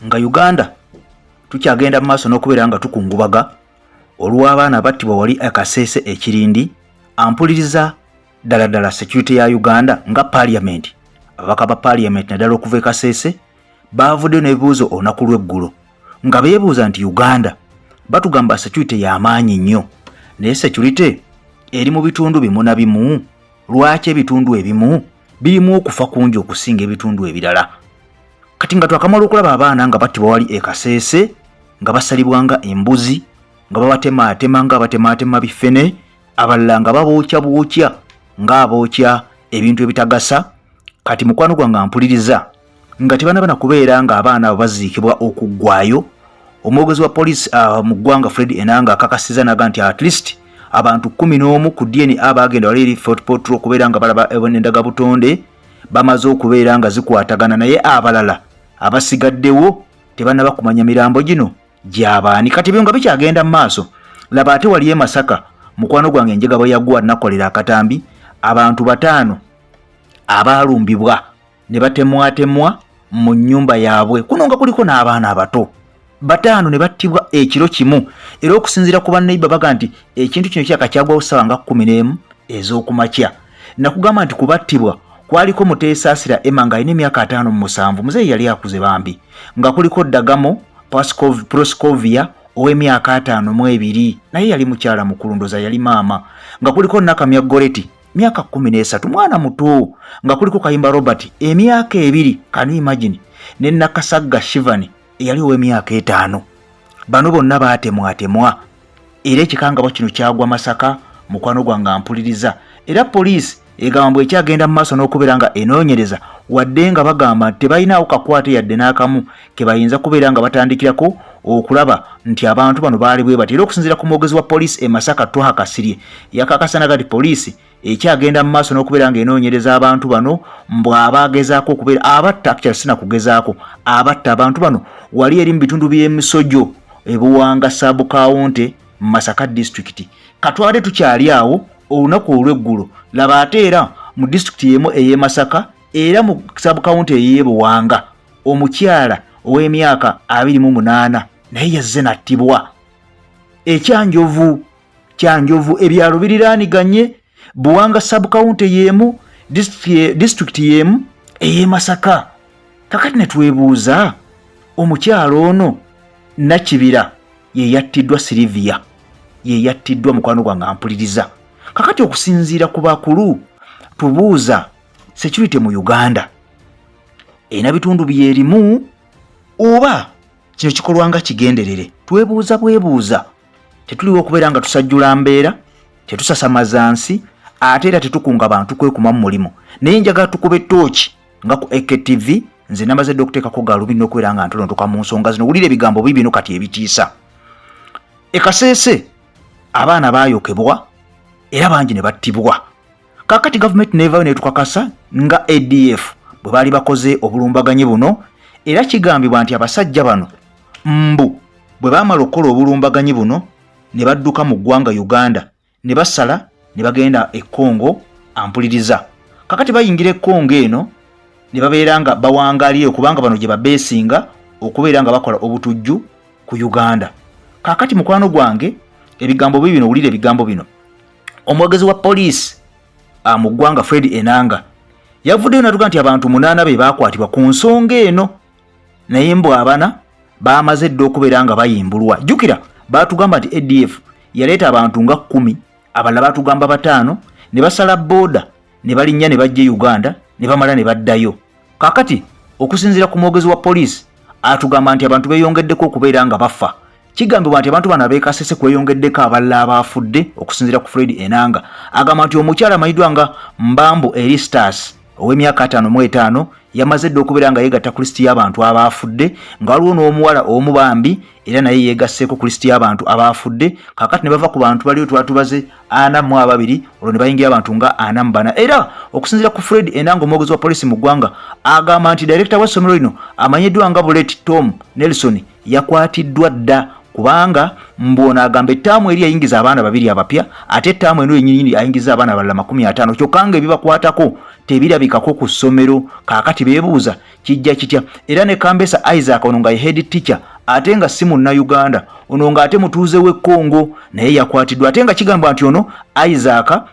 nga Uganda tukyagenda maaso n'okubeera nga tukungubaga olw'abaana battibwa wali Kasese ekirindi. Ampuliriza ddala security ya Uganda nga parliament, ababaka ba parliament naddala okuva e Kasese baavuddeyo n'ebibuuzo olunaku lw'eggulo nga beebuuza nti Uganda batugamba security y'amaanyi nnyo, naye security eri mu bitundu bimu na bimu. Lwaki ebitundu ebimu birimu okufa kungi okusinga ebitundu ebirala? Kati nga twakamala okulaba abaana nga battibwa wali e Kasese nga basalibwanga embuzi, nga babatemaatema nga batemaatema bifene, abalala nga babookya nga abookya ebintu ebitagasa. Kati mukwano gwange mpuliriza nga tebanabana kubeera nga abaana abo baziikibwa okuggwayo. Omwogezi wa poliisi mu ggwanga Fred Enanga akakasiza naga nti at least abantu 11 ku DNA bagenda wali eri Fort Portal okubeera nga balaba endaga butonde bamaze okubeera nga zikwatagana, naye abalala abasigaddewo tebanaba kumanya mirambo gino gy'abaani. Kati byo nga bikyagenda mu maaso, laba ate wali e Masaka mukwano gwange enjega bwe yagwa nakolera akatambi, abantu 5 abalumbibwa ne batemwatemwa mu nnyumba yaabwe. Kuno nga kuliko n'abaana abato 5 ne battibwa ekiro kimu, era okusinziira ku banneiba baga nti ekintu kino kyakakyagwawo ssaawa nga 11 ez'okumakya. Nakugamba nti kubattibwa kwaliko Muteesaasira Emma nga alina emyaka 57, muzeeyi yali akuze bambi, nga kuliko Dagamo Proscovia ow'emyaka 52, naye yali mukyala mukulu, ndoza yali maama, nga kuliko Nakamya Goreti myaka 13, mwana muto, nga kuliko Kayimba Robert emyaka 2, can you imagine, ne Nakasagga Shivani eyali ow'emyaka 5. Bano bonna baatemwatemwa, era ekikangabwa kino kyagwa Masaka mukwano gwange mpuliriza. Era poliisi egamba ekyagenda mu maaso n'okubeera nga enoonyereza, wadde nga bagamba tebalinawo kakwate yadde n'akamu ke bayinza kubeera nga batandikirako okulaba nti abantu bano baali bwe bati. Era okusinziira ku mwogezi wa poliisi e Masaka Twaha Kasirye yakakasanaga nti poliisi ekyagenda mu maaso n'okubeera nga enoonyereza abantu bano bw'abagezaako okubeera abatta kyasina kugezaako abatta abantu bano wali eri mu bitundu by'emisojo ebuwanga sub-county Masaka district. Katwale tukyali awo olunaku olw'eggulo, laba ate era mu district y'emu ey'e Masaka era mu sub-county ey'e Buwanga omukyala ow'emyaka 28 naye yazze nattibwa. Ekyanjovu ebyalo biriraaniganye, Buwanga sub-county y'emu, district y'emu ey'e Masaka. Kakati ne twebuuza omukyala ono Nakibira ye yattiddwa, Silivia ye yattiddwa mukwano gwange mpuliriza. Kakati okusinziira ku bakulu tubuuza security mu Uganda ena bitundu byerimu oba kino kikolwanga kigenderere? Twebuuza bwebuuza, tetuliwo okubeera nga tusajjula mbeera, tetusasamaza nsi, ate era tetukunga abantu kwekuma mu mulimu. Naye njagala tukube tooki nga ku AKTV nze namaze dde okuteekako gaalubindi n'okubeera nga ntolontoka mu nsonga zino. Wulira ebigambo bibino kati ebitiisa. E Kasese abaana baayokebwa era bangi ne battibwa. Kakati gavumenti neevaayo netukakasa nga ADF bwe baali bakoze obulumbaganyi buno, era kigambibwa nti abasajja bano mbu bwe baamala okukola obulumbaganyi buno ne badduka mu ggwanga Uganda ne basala ne bagenda e Congo. Ampuliriza kakati bayingira e Congo eno ne babeera nga bawangaaliyo kubanga bano gye babeesinga okubeera nga bakola obutujju ku Uganda. Kakati mukwano gwange ebigambo bibino, wulira ebigambo bino. Omwogezi wa poliisi mu ggwanga Fred Enanga yavuddeyo natuga nti abantu 8 be baakwatibwa ku nsonga eno, naye mbu 4 baamaze dde okubeera nga bayimbulwa. Jjukira baatugamba nti ADF yaleeta abantu nga 10, abalala baatugamba 5, ne basala booda ne balinnya ne bajja Uganda ne bamala ne baddayo. Kakati okusinziira ku mwogezi wa poliisi atugamba nti abantu beeyongeddeko okubeera nga bafa. Kigambibwa nti abantu bano ab'e Kasese kweyongeddeko abalala abaafudde. Okusinziira ku Fred Enanga agamba nti omukyala amanyiddwa nga Mbambu Eristas ow'emyaka 55 yamaze dde okubeera nga yeegatta ku lisiti y'abantu abaafudde, nga waliwo n'omuwala omubambi era naye yeegasseeko ku lisiti y'abantu abaafudde. Kakati ne bava ku bantu baliyo twatubaze 42 olwo ne bayingira abantu nga 44. Era okusinziira ku Fred Enanga omwogezi wa poliisi mu ggwanga agamba nti director w'essomero lino amanyiddwa nga Bullet Tom Nelson yakwatiddwa dda kubanga mbona agamba ettaamu eri ayingiza abaana babiri abapya ate ettaamu eno yennyini ayingiza abaana balala 50 kyokka ebibakwatako tebirabikako ku ssomero. Kaakati beebuuza kijja kitya. Era ne Kambesa Isaac ono nga ye head teacher ate nga si Munnayuganda, ono nga ate mutuuze w'e Congo naye yakwatiddwa, ate nga kigamba nti ono Isaac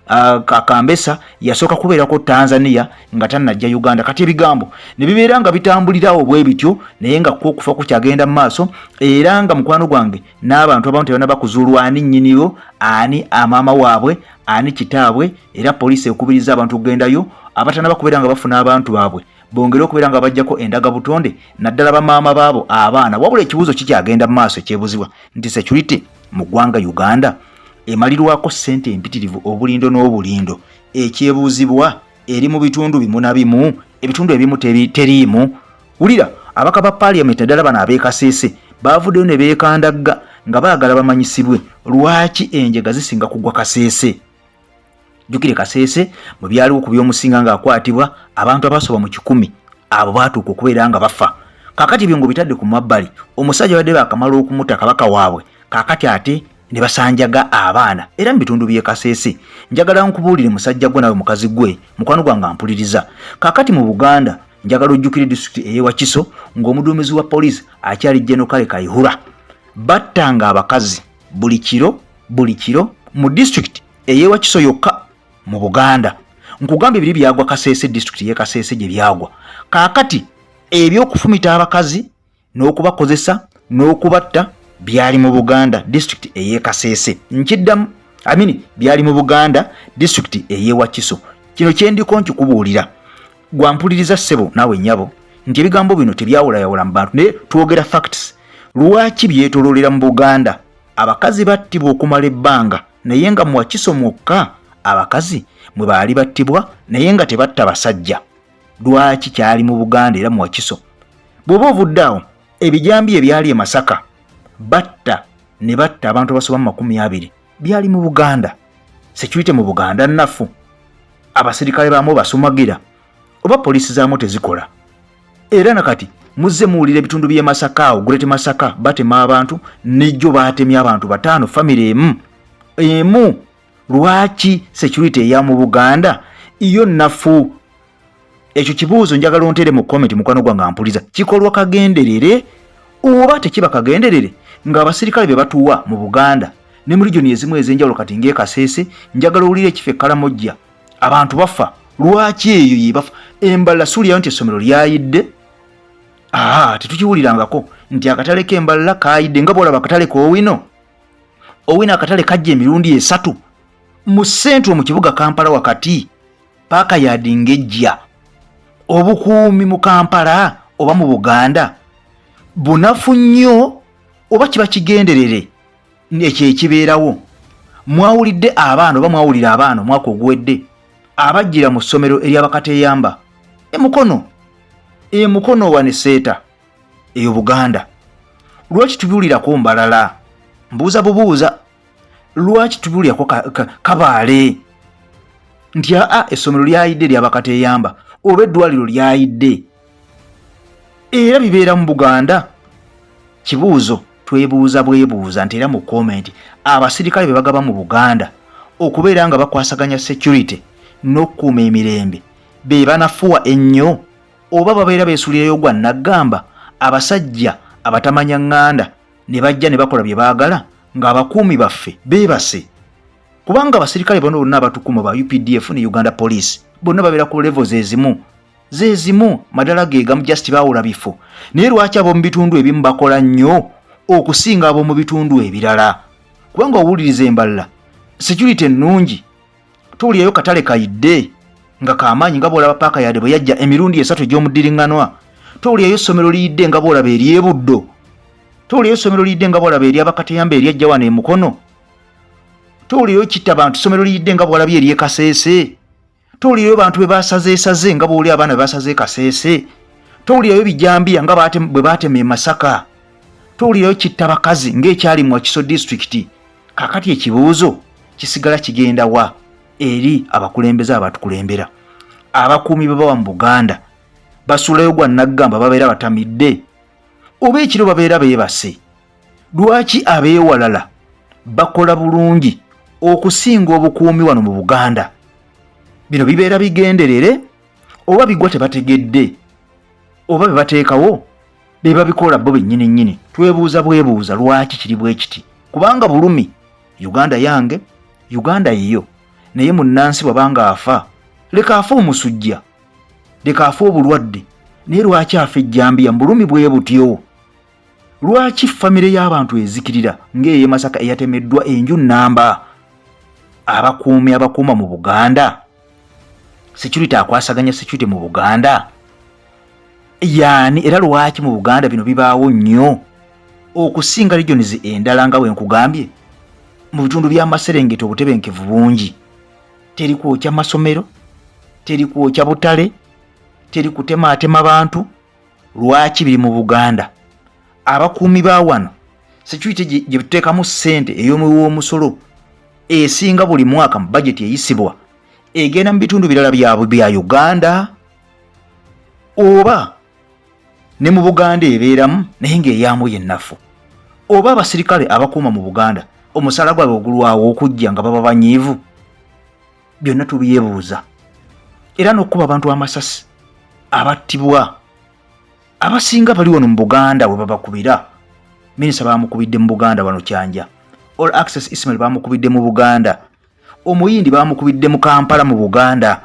Kambesa yasooka kubeerako Tanzania nga tannajja Uganda. Kati ebigambo ne bibeera nga bitambulirawo bwe bityo naye nga okufa kukyagenda mu maaso, era nga mukwano gwange n'abantu abamu tebana bakuzuulwa ani nnyiniyo, ani amaama waabwe, ani kitaabwe, era poliisi ekubiriza abantu kugendayo abatana bakubeera nga bafuna abantu baabwe bongere okubeera nga bajjako endaga butonde naddala bamaama baabo abaana. Wabula ekibuuzo kikyagenda mu maaso ekyebuzibwa nti security mu ggwanga Uganda emalirwako ssente empitirivu obulindo n'obulindo. Ekyebuuzibwa eri mu bitundu bimu na bimu, ebitundu ebimu teriimu. Wulira abaka ba parliament naddala bano ab'Ekasese baavuddeyo ne beekandagga nga baagala bamanyisibwe lwaki enjega zisinga kugwa Kasese. Jukire Kasese mu byaliwo ku by'omusinga ng'akwatibwa abantu abasoba mu 10 abo baatuuka okubeera nga bafa. Kaakati byo ngo bitadde ku mabbali, omusajja wadde baakamala okumuta kabaka waabwe, kaakati ate ne basanjaga abaana. Era mu bitundu by'e Kasese njagala nkubuulire musajja gwe nawe mukazi gwe mukwano gwange ampuliriza. Kaakati mu Buganda njagala ojjukire district ey'e Wakiso ng'omuduumizi wa poliisi akyali General Kale Kayihura battanga abakazi buli kiro mu district ey'e Wakiso yokka mu Buganda. Nkugambye biri byagwa Kasese district ye Kasese gye byagwa. Kaakati ebyokufumita abakazi n'okubakozesa n'okubatta byali mu Buganda district ey'e Kasese. Nkiddamu byali mu Buganda district ey'e Wakiso. Kino kyendiko nkikubuulira gwampuliriza ssebo naawe nnyabo nti ebigambo bino tebyawulayawula mu bantu naye twogera facts. Lwaki byetoololera mu Buganda abakazi battibwa okumala ebbanga naye nga mu Wakiso mwokka abakazi mwe baali battibwa naye nga tebatta basajja? Lwaki kyali mu Buganda era mu Wakiso? Bw'oba ovuddeawo ebijambi ebyali e Masaka batta ne batta abantu basoba mu 20 byali mu Buganda. Security mu Buganda nnafu, abasirikale baamu basumagira oba poliisi zaamu tezikola. Era nakati muzze muwulira ebitundu by'e Masaka awo Great Masaka batema abantu nejjo baatemya abantu 5 family emu. Lwaki security eya mu Buganda iyo nnafu? Ekyo kibuuzo njagala ontere mu comment mukwano gwange ampuliza. Kikolwa kagenderere oba tekiba kagenderere nga abasirikale be batuwa mu Buganda ne mu region ezimu ez'enjawulo kati ng'e Kasese njagala owulire kife Kalamojja abantu bafa. Lwaki eyo yebafa? Embala suulirayo nti essomero lyayidde. Tetukiwulirangako nti akatale k'Embala kaayidde nga bw'olaba akatale k'Owino. Owino akatale kajja emirundi 3 mu sentro mu kibuga Kampala wakati paaka yadingejja. Obukuumi mu Kampala oba mu Buganda bunafu nnyo oba kiba kigenderere ekyo ekibeerawo? Mwawulidde abaana oba mwawulira abaana omwaka oguwedde abajjira mu ssomero ery'abakateyamba emukono wane seeta eyo Buganda? Lwaki tubiwulirako Mbalala? Mbuuza bubuuza. Lwaki tubiwulirako Kabaale nti essomero lyayidde ly'abakateyamba oba eddwaliro lyayidde? Era bibeera mu Buganda. Kibuuzo twebuuza bwebuuza nti era mu comment abasirikale be bagaba mu Buganda okubeera nga bakwasaganya security n'okukuuma emirembe be banafuwa ennyo oba babeera beesuulirayo gwa naggamba abasajja abatamanya ŋŋanda ne bajja ne bakola bye baagala ng'abakuumi baffe beebase? Kubanga abasirikale bonna abatukuuma ba UPDF ne Uganda Police bonna babeera ku levels zezimu madala geegamu just baawula bifo. Naye lwaki ab'omu bitundu ebimu bakola nnyo okusinga ab'omu bitundu ebirala? Kubanga owuliriza Embala security ennungi, tuwulirayo katale kayidde nga kamaanyi nga bw'olaba paaka yadde bwe yajja emirundi 3 egy'omuddiringanwa. Tuwulirayo essomero liyidde nga bw'olaba ery'Ebuddo. Tuwulirayo essomero liyidde nga bw'olaba ery'abakateyamba eryajja wano emukono. Tuwulirayo Kittabantu essomero liyidde nga bw'olabye ery'e Kasese. Tuwulirayo bantu be basazeesaze nga bw'oli abaana be basaze Kasese. Tuwulirayo bijambiya nga bwe baatema e Masaka. Tuwulirayo Kittabakazi ng'ekyali mu Wakiso district. Kaakati ekibuuzo kisigala kigenda wa eri abakulembeze abatukulembera? Abakuumi babawa mu Buganda basuulayo gwa naggamba babeera batamidde oba ekiro babeera beebase? Lwaki abeewalala bakola bulungi okusinga obukuumi wano mu Buganda? Bino bibeera bigenderere oba bigwa tebategedde oba bebateekawo beba bikola bo bennyini nnyini. Twebuuza bwebuuza lwaki kiri bwe kiti? Kubanga bulumi Uganda yange, Uganda yiyo, naye munnansi bwabanga afa leka afa omusujja, leka afa obulwadde, naye lwaki afa ejjambiya mu bulumi bwe butyo? Lwaki famire y'abantu ezikirira ng'eye Masaka eyatemeddwa enju nnamba? Abakuumi abakuuma mu Buganda, security akwasaganya security mu Buganda yaani? Era lwaki mu Buganda bino bibaawo nnyo okusinga regions endala nga bwe nkugambye? Mu bitundu by'amaserengeta obutebenkevu bungi, teri kwokya masomero, teri kwokya butale, teri kutemaatema bantu. Lwaki biri mu Buganda? Abakuumi ba wano security gye tuteekamu ssente ey'omuwi w'omusolo esinga buli mwaka mu budget eyisibwa egenda mu bitundu birala byabwe bya Uganda, oba ne mu Buganda ebeeramu naye ng'eyamu yennafu? Oba abasirikale abakuuma mu Buganda omusala gwabwe ogulwawo okujja nga baba banyiivu? Byonna tubyebuuza. Era n'okuba abantu amasasi abattibwa abasinga bali wano mu Buganda we babakubira. Minisita bamukubidde mu Buganda wano Kyanja, All Access Ismail bamukubidde mu Buganda, Omuyindi bamukubidde mu Kampala mu Buganda,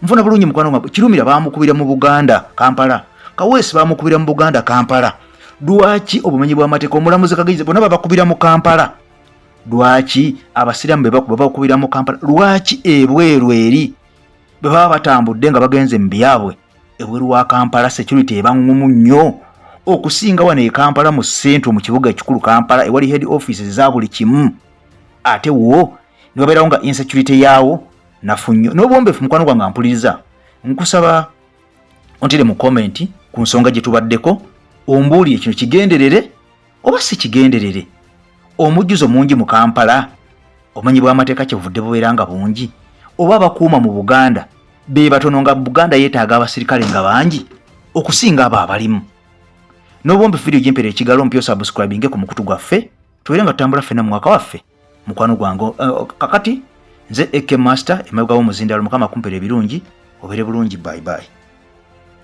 Nfuna bulungi mukwano gwange Kirumira bamukubira mu Buganda Kampala, Kaweesi bamukubira mu Buganda Kampala. Lwaki obumenyi bw'amateeka omulamuzi Kagenzi bonna babakubira mu Kampala? Lwaki abasiraamu babakubira mu Kampala? Lwaki ebweru eri bwe baba batambudde nga bagenze mu byabwe ebweru wa Kampala security eba ngumu nnyo okusinga wano e Kampala mu centre mu kibuga ekikulu Kampala ewali head offices za buli kimu? Ate wo ne babeerawo nga insecurity yaawo nafu nnyo. N'obwombeefu mukwano gwange mpuliriza, nkusaba ontire mu comment ku nsonga gye tubaddeko, ombuulire kino kigenderere oba si kigenderere. Omujjuzo mungi mu Kampala, omanyi bw'amateeka kyebuvudde bubeera nga bungi, oba abakuuma mu Buganda be batono nga Buganda yeetaaga abasirikale nga bangi okusinga abo abalimu. N'obwombeefu video gy'empeera ekigalo mpyo subscribinge ku mukutu gwaffe tubeere nga tutambula ffenna mu mwaka waffe mukwano gwange. Kakati nze AK Master emabega w'omuzindalo. Mukama kumpeera ebirungi, obeere bulungi. Bye bye.